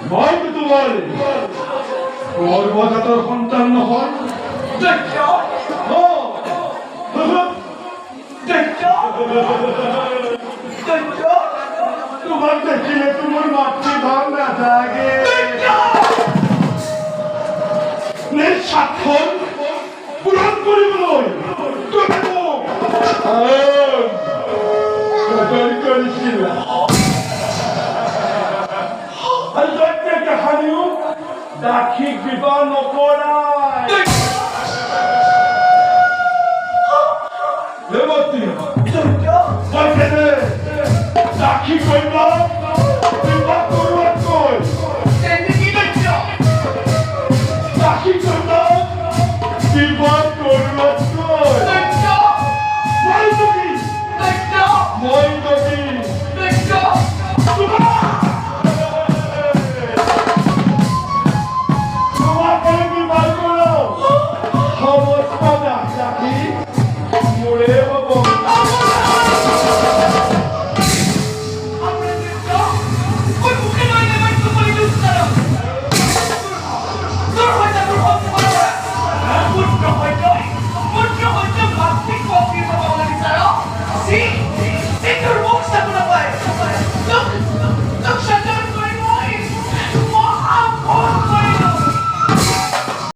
মই তোমাৰ গৰ্ভজাতৰ সন্তান নহয় তোমাক দেখিলে তোমাৰ মাতৃভাৱ নাথাকে স্বাক্ষৰ পূৰণ কৰিবলৈ কৰিছিলা কাহানিও দাক্ষিক বিবাহ নকৰাই দাক্ষিক কন্যা